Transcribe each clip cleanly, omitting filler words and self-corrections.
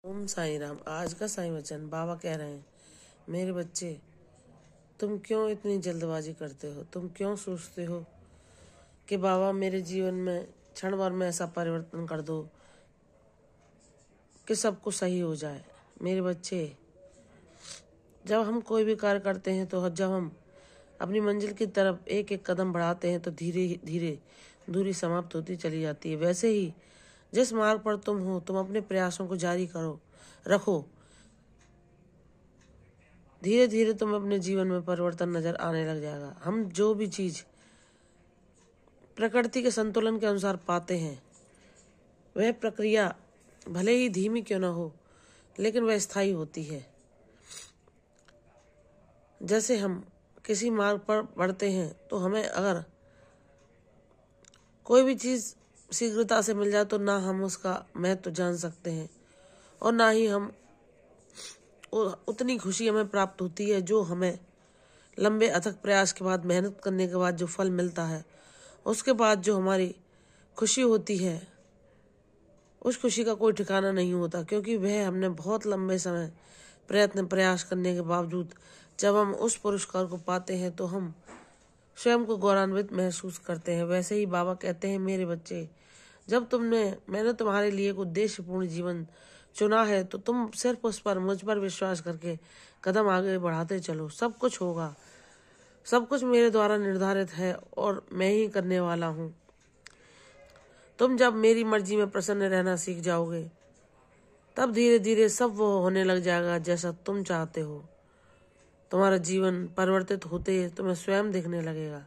ओम साईं राम। आज का साईं वचन बाबा कह रहे हैं, मेरे बच्चे, तुम क्यों इतनी जल्दबाजी करते हो? तुम क्यों सोचते हो कि बाबा मेरे जीवन में क्षण भर में ऐसा परिवर्तन कर दो कि सब कुछ सही हो जाए। मेरे बच्चे, जब हम कोई भी कार्य करते हैं तो जब हम अपनी मंजिल की तरफ एक एक कदम बढ़ाते हैं तो धीरे धीरे दूरी समाप्त होती चली जाती है। वैसे ही जिस मार्ग पर तुम हो, तुम अपने प्रयासों को जारी रखो। धीरे धीरे तुम अपने जीवन में परिवर्तन नजर आने लग जाएगा। हम जो भी चीज प्रकृति के संतुलन के अनुसार पाते हैं, वह प्रक्रिया भले ही धीमी क्यों न हो, लेकिन वह स्थायी होती है। जैसे हम किसी मार्ग पर बढ़ते हैं तो हमें अगर कोई भी चीज शीघ्रता से मिल जाए तो ना हम उसका महत्व जान सकते हैं और ना ही हम उतनी खुशी हमें प्राप्त होती है जो हमें लंबे अथक प्रयास के बाद, मेहनत करने के बाद जो फल मिलता है। उसके बाद जो हमारी खुशी होती है, उस खुशी का कोई ठिकाना नहीं होता, क्योंकि वह हमने बहुत लंबे समय प्रयास करने के बावजूद जब हम उस पुरस्कार को पाते हैं तो हम स्वयं को गौरवान्वित महसूस करते हैं। वैसे ही बाबा कहते हैं, मेरे बच्चे, जब मैंने तुम्हारे लिए एक उद्देश्यपूर्ण जीवन चुना है तो तुम सिर्फ मुझ पर विश्वास करके कदम आगे बढ़ाते चलो। सब कुछ होगा, सब कुछ मेरे द्वारा निर्धारित है और मैं ही करने वाला हूँ। तुम जब मेरी मर्जी में प्रसन्न रहना सीख जाओगे, तब धीरे धीरे सब वो होने लग जाएगा जैसा तुम चाहते हो। तुम्हारा जीवन परिवर्तित होते तुम्हें स्वयं दिखने लगेगा।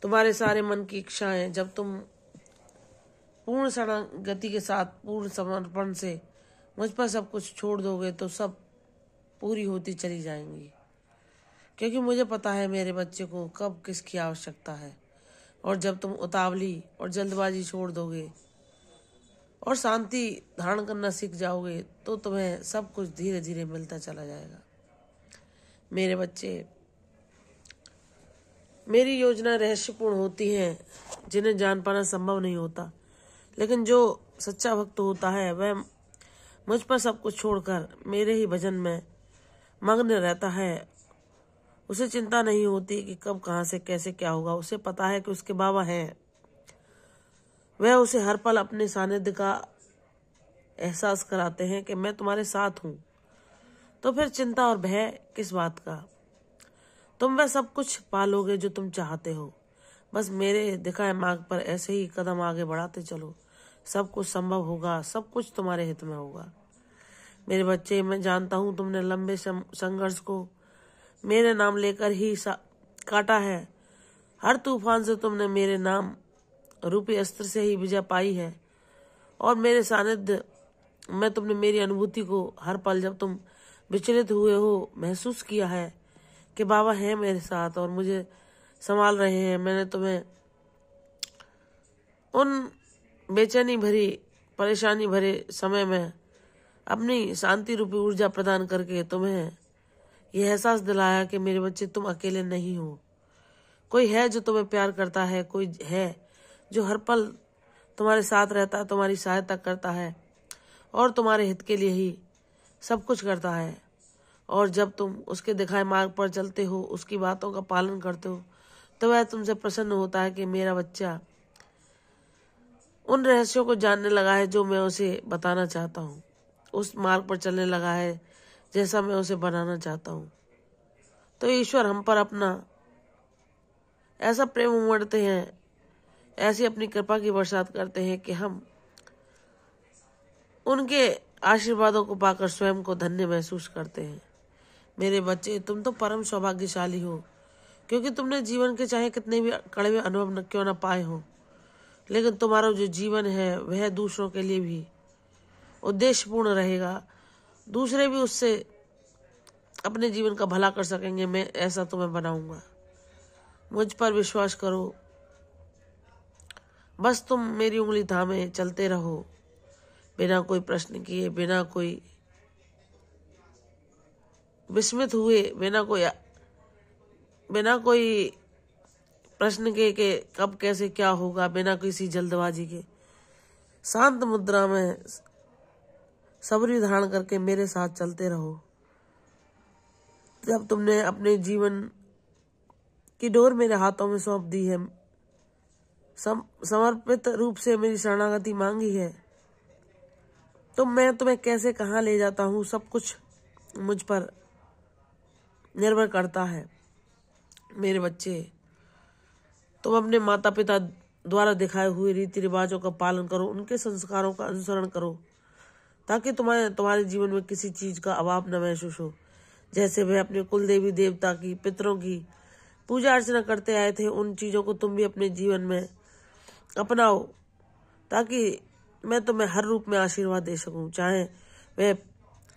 तुम्हारे सारे मन की इच्छाएं जब तुम पूर्ण गति के साथ, पूर्ण समर्पण से मुझ पर सब कुछ छोड़ दोगे तो सब पूरी होती चली जाएंगी, क्योंकि मुझे पता है मेरे बच्चे को कब किसकी आवश्यकता है। और जब तुम उतावली और जल्दबाजी छोड़ दोगे और शांति धारण करना सीख जाओगे तो तुम्हें सब कुछ धीरे धीरे मिलता चला जाएगा। मेरे बच्चे, मेरी योजना रहस्यपूर्ण होती है जिन्हें जान पाना संभव नहीं होता, लेकिन जो सच्चा भक्त होता है वह मुझ पर सब कुछ छोड़कर मेरे ही भजन में मग्न रहता है। उसे चिंता नहीं होती कि कब, कहां से, कैसे क्या होगा। उसे पता है कि उसके बाबा हैं। वह उसे हर पल अपने सानिध्य का एहसास कराते हैं कि मैं तुम्हारे साथ हूं। तो फिर चिंता और भय किस बात का? तुम वह सब कुछ पालोगे जो तुम चाहते हो। बस मेरे दिखाए मार्ग पर ऐसे ही कदम आगे बढ़ाते चलो। सब कुछ संभव होगा, सब कुछ तुम्हारे हित में होगा। मेरे बच्चे, मैं जानता हूं तुमने लंबे संघर्ष को मेरे नाम लेकर ही काटा है। हर तूफान से तुमने मेरे नाम रूपी अस्त्र से ही विजय पाई है और मेरे सानिध्य में तुमने मेरी अनुभूति को हर पल जब तुम विचलित हुए हो महसूस किया है कि बाबा हैं मेरे साथ और मुझे संभाल रहे हैं। मैंने तुम्हें उन बेचैनी भरी, परेशानी भरे समय में अपनी शांति रूपी ऊर्जा प्रदान करके तुम्हें यह एहसास दिलाया कि मेरे बच्चे, तुम अकेले नहीं हो। कोई है जो तुम्हें प्यार करता है, कोई है जो हर पल तुम्हारे साथ रहता है, तुम्हारी सहायता करता है और तुम्हारे हित के लिए ही सब कुछ करता है। और जब तुम उसके दिखाए मार्ग पर चलते हो, उसकी बातों का पालन करते हो, तो वह तुमसे प्रसन्न होता है कि मेरा बच्चा उन रहस्यों को जानने लगा है जो मैं उसे बताना चाहता हूँ। उस मार्ग पर चलने लगा है जैसा मैं उसे बनाना चाहता हूँ। तो ईश्वर हम पर अपना ऐसा प्रेम उमड़ते हैं, ऐसी अपनी कृपा की बरसात करते हैं कि हम उनके आशीर्वादों को पाकर स्वयं को धन्य महसूस करते हैं। मेरे बच्चे, तुम तो परम सौभाग्यशाली हो, क्योंकि तुमने जीवन के चाहे कितने भी कड़वे अनुभव क्यों न पाए हो, लेकिन तुम्हारा जो जीवन है वह दूसरों के लिए भी उद्देश्यपूर्ण रहेगा। दूसरे भी उससे अपने जीवन का भला कर सकेंगे। मैं ऐसा तुम्हें बनाऊंगा। मुझ पर विश्वास करो। बस तुम मेरी उंगली थामे चलते रहो, बिना कोई प्रश्न किए, बिना कोई विस्मित हुए, बिना कोई प्रश्न के कब कैसे क्या होगा, बिना किसी जल्दबाजी के शांत मुद्रा में सब्र धारण करके मेरे साथ चलते रहो। जब तुमने अपने जीवन की डोर मेरे हाथों में सौंप दी है, समर्पित रूप से मेरी शरणागति मांगी है, तो मैं तुम्हें कैसे कहाँ ले जाता हूँ, सब कुछ मुझ पर निर्भर करता है। मेरे बच्चे, तुम अपने माता पिता द्वारा दिखाए हुए रीति रिवाजों का पालन करो, उनके संस्कारों का अनुसरण करो, ताकि तुम्हारे जीवन में किसी चीज का अभाव न महसूस हो। जैसे वे अपने कुल देवी देवता की, पितरों की पूजा अर्चना करते आए थे, उन चीजों को तुम भी अपने जीवन में अपनाओ, ताकि मैं तुम्हें हर रूप में आशीर्वाद दे सकूं। चाहे वह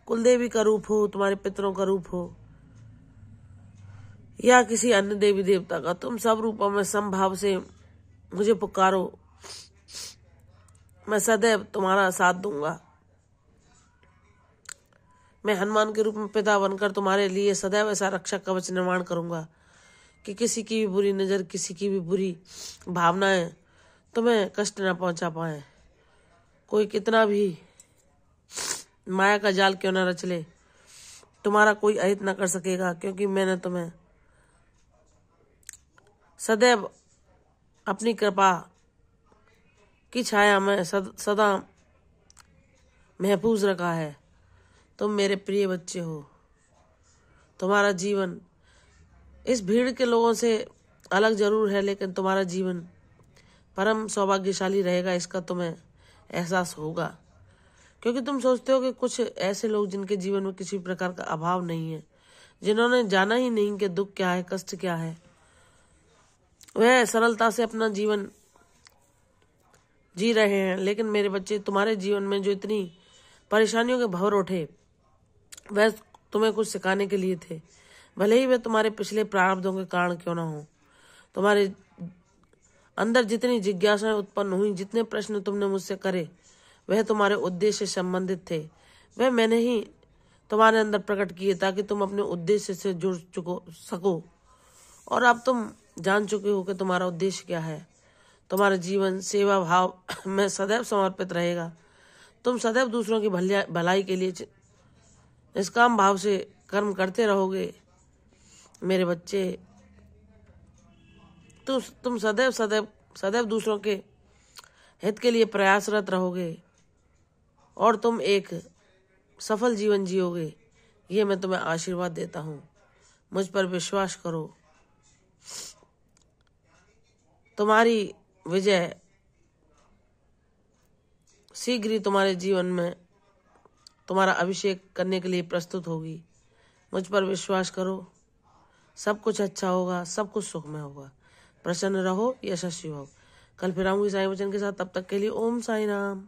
कुल देवी का रूप हो, तुम्हारे पितरों का रूप हो, या किसी अन्य देवी देवता का, तुम सब रूपों में समभाव से मुझे पुकारो, मैं सदैव तुम्हारा साथ दूंगा। मैं हनुमान के रूप में पिता बनकर तुम्हारे लिए सदैव ऐसा रक्षा कवच निर्माण करूंगा कि किसी की भी बुरी नजर, किसी की भी बुरी भावनाएं तुम्हें कष्ट न पहुंचा पाए। कोई कितना भी माया का जाल क्यों न रच ले, तुम्हारा कोई अहित न कर सकेगा, क्योंकि मैंने तुम्हें सदैव अपनी कृपा की छाया में सदा महफूज रखा है। तुम मेरे प्रिय बच्चे हो। तुम्हारा जीवन इस भीड़ के लोगों से अलग जरूर है, लेकिन तुम्हारा जीवन परम सौभाग्यशाली रहेगा, इसका तुम्हें एहसास होगा, क्योंकि तुम सोचते हो कि कुछ ऐसे लोग जिनके जीवन में किसी प्रकार का अभाव नहीं है, जिन्होंने जाना ही नहीं कि दुख क्या है, कष्ट क्या है, वह सरलता से अपना जीवन जी रहे हैं। लेकिन मेरे बच्चे, तुम्हारे जीवन में जो इतनी परेशानियों के भंवर उठे, वह तुम्हें कुछ सिखाने के लिए थे, भले ही वे तुम्हारे पिछले प्रारब्धों के कारण क्यों न हो। तुम्हारे अंदर जितनी जिज्ञासाएं उत्पन्न हुई, जितने प्रश्न तुमने मुझसे करे, वह तुम्हारे उद्देश्य से संबंधित थे। वह मैंने ही तुम्हारे अंदर प्रकट किए ताकि तुम अपने उद्देश्य से जुड़ सको। और अब तुम जान चुके हो कि तुम्हारा उद्देश्य क्या है। तुम्हारा जीवन सेवा भाव में सदैव समर्पित रहेगा। तुम सदैव दूसरों की भलाई के लिए निष्काम भाव से कर्म करते रहोगे। मेरे बच्चे, तुम सदैव सदैव सदैव दूसरों के हित के लिए प्रयासरत रहोगे और तुम एक सफल जीवन जियोगे, ये मैं तुम्हें आशीर्वाद देता हूँ। मुझ पर विश्वास करो, तुम्हारी विजय शीघ्र ही तुम्हारे जीवन में तुम्हारा अभिषेक करने के लिए प्रस्तुत होगी। मुझ पर विश्वास करो, सब कुछ अच्छा होगा, सब कुछ सुखमय होगा। प्रसन्न रहो, यशस्वी हो। कल फिर आऊंगी साईं वचन के साथ, तब तक के लिए ओम साई राम।